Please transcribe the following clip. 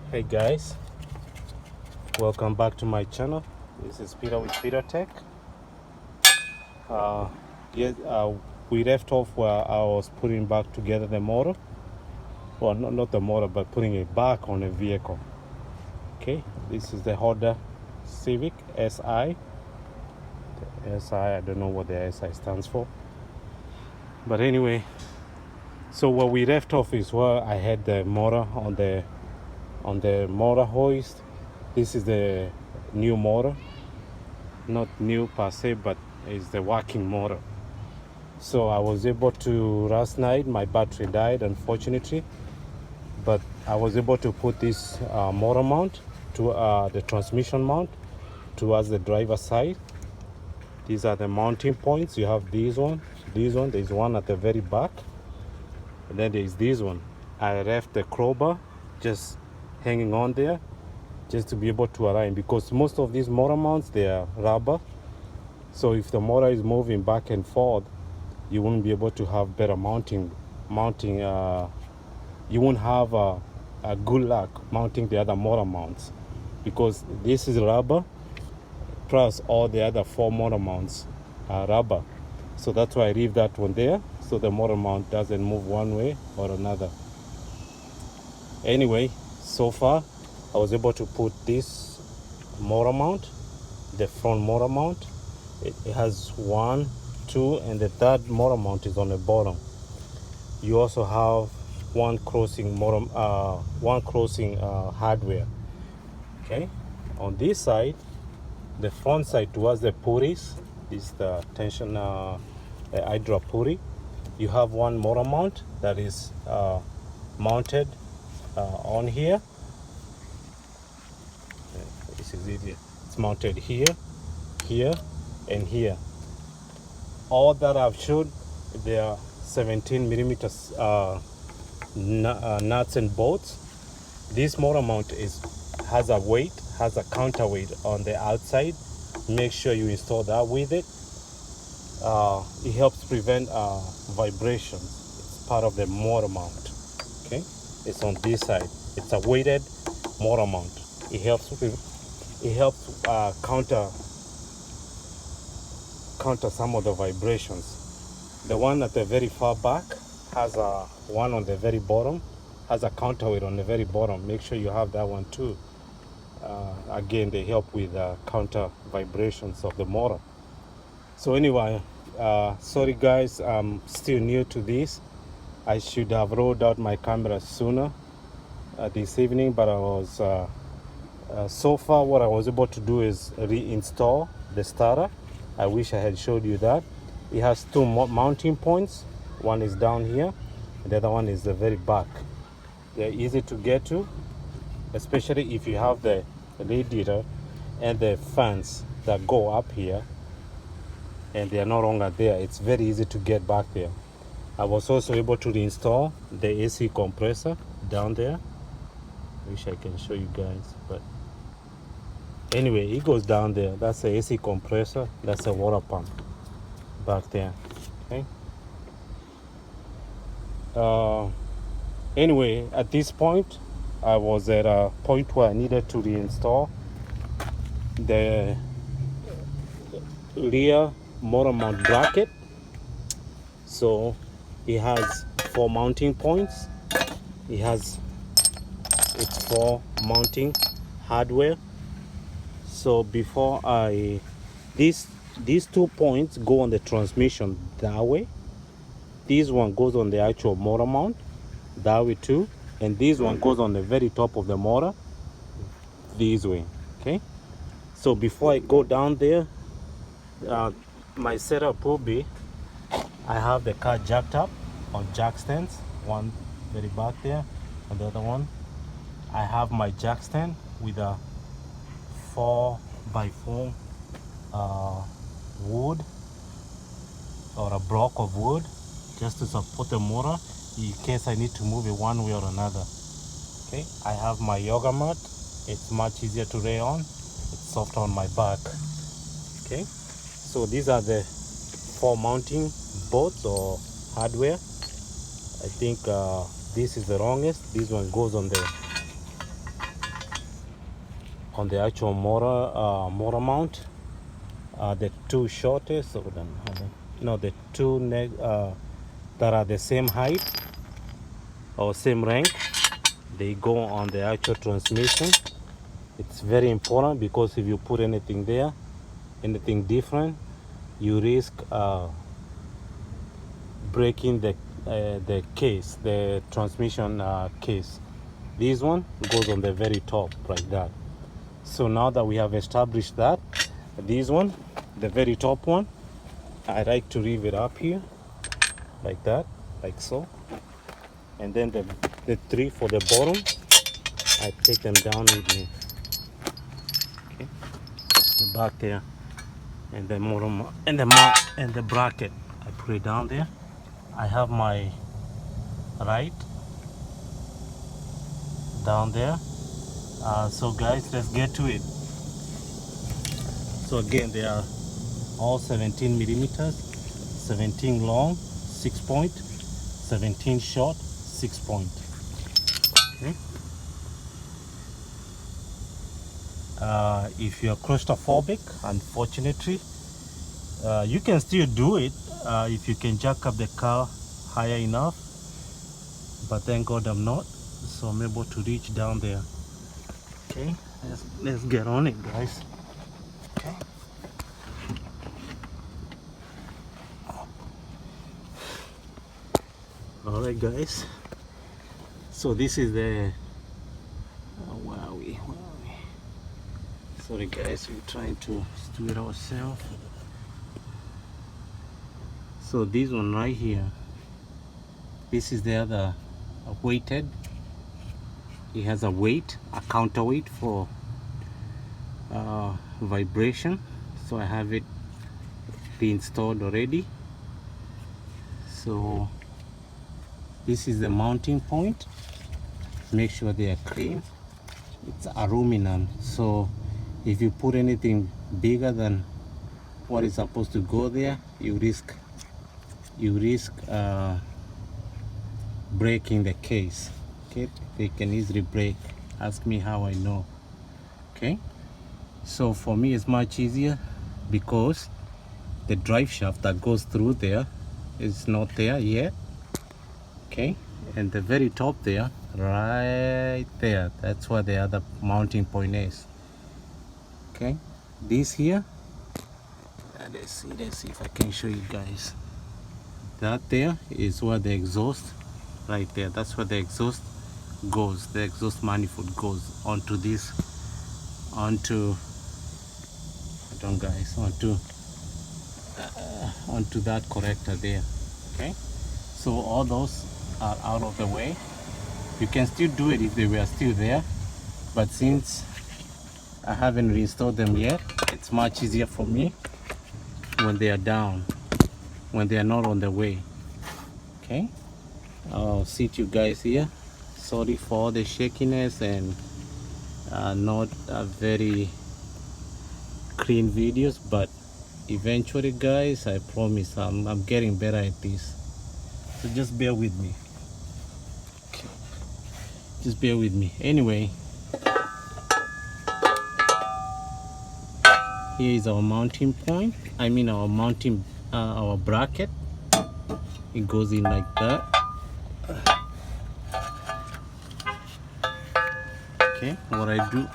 Hey guys, welcome back to my channel. This is Peter with Peter Tech. Uh, yes, we left off where I was putting back together the motor. Well, not the motor, but putting it back on a vehicle. Okay, this is the Honda Civic SI. The SI, I don't know what the SI stands for. But anyway, so where we left off is where I had the motor on the motor hoist. This is the new motor. Not new per se, but it's the working motor. So I was able to, last night my battery died unfortunately, but I was able to put this motor mount to the transmission mount towards the driver's side. These are the mounting points. You have there's one at the very back, and then there's this one. I left the crowbar just hanging on there just to be able to align, because most of these motor mounts, they are rubber. So if the motor is moving back and forth, you won't be able to have better mounting. You won't have a good luck mounting the other motor mounts, because this is rubber plus all the other 4 motor mounts are rubber. So that's why I leave that one there, so the motor mount doesn't move one way or another. Anyway, so far I was able to put this motor mount, the front motor mount. It has 1, 2, and the third motor mount is on the bottom. You also have one crossing hardware. Okay, on this side, the front side towards the putties, is the tension hydro putty. You have one motor mount that is mounted on here. This is it here. It's mounted here, here, and here. All that I've showed, they are 17 millimeters nuts and bolts. This motor mount has a counterweight on the outside. Make sure you install that with it. It helps prevent vibrations. It's part of the motor mount. Okay, it's on this side. It's a weighted motor mount. It helps counter some of the vibrations. The one at the very far back has one on the very bottom, has a counterweight on the very bottom. Make sure you have that one too. Again, they help with counter vibrations of the motor. So anyway, sorry guys, I'm still new to this. I should have rolled out my camera sooner this evening, but I was so far what I was able to do is reinstall the starter. I wish I had showed you that. It has 2 mounting points. One is down here, and the other one is the very back. They're easy to get to, especially if you have the radiator and the fans that go up here and they are no longer there. It's very easy to get back there. I was also able to reinstall the AC compressor down there. Wish I can show you guys, but anyway, it goes down there. That's the AC compressor. That's a water pump back there. Okay. Anyway, at this point, I was at a point where I needed to reinstall the rear motor mount bracket. So it has 4 mounting points. It has its 4 mounting hardware. So before these 2 points go on the transmission that way. This one goes on the actual motor mount that way too, and this one goes on the very top of the motor this way. Okay, so before I go down there, my setup will be, I have the car jacked up on jack stands, one very back there, and the other one I have my jack stand with a 4x4 wood or a block of wood, just to support the motor in case I need to move it one way or another. Okay, I have my yoga mat. It's much easier to lay on. It's soft on my back. Okay, so these are the 4 mounting bolts or hardware. I think this is the longest. This one goes on the on the actual motor mount. The two shortest, so then, the two that are the same height or same rank, they go on the actual transmission. It's very important because if you put anything there, anything different, you risk breaking the case, the transmission case. This one goes on the very top like that. So now that we have established that, this one, the very top one, I like to leave it up here like that, like so, and then the three for the bottom, I take them down with me. Okay, the back there, and the motor and the mount and the bracket, I put it down there. I have my right down there. So guys, let's get to it. So again, they are all 17 millimeters, 17 long 6 point, 17 short 6 point. Okay. If you're claustrophobic, unfortunately, you can still do it if you can jack up the car higher enough, but thank God I'm not, so I'm able to reach down there. Okay, let's get on it, guys. Okay. All right, guys. So this is the where are we? Sorry, guys, we're trying to do it ourselves. So this one right here, this is the other weighted. It has a weight, a counterweight for vibration. So I have it pre-installed already. So this is the mounting point. Make sure they are clean. It's aluminum, so if you put anything bigger than what is supposed to go there, you risk breaking the case. Okay, they can easily break. Ask me how I know. Okay, so for me it's much easier because the drive shaft that goes through there is not there yet. Okay, and the very top there, right there, that's where the other mounting point is. Okay, this here, let's see if I can show you guys. That there is where the exhaust, right there, that's where the exhaust goes. The exhaust manifold goes onto this, onto that connector there. Okay, so all those are out of the way. You can still do it if they were still there, but since I haven't reinstalled them yet, it's much easier for me when they are down, when they are not on the way. Okay, I'll sit you guys here. Sorry for all the shakiness and not a very clean videos, but eventually, guys, I promise I'm getting better at this. So just bear with me. Okay. Just bear with me. Anyway, here is our mounting point. I mean our mounting, our bracket. It goes in like that. Okay, what I do,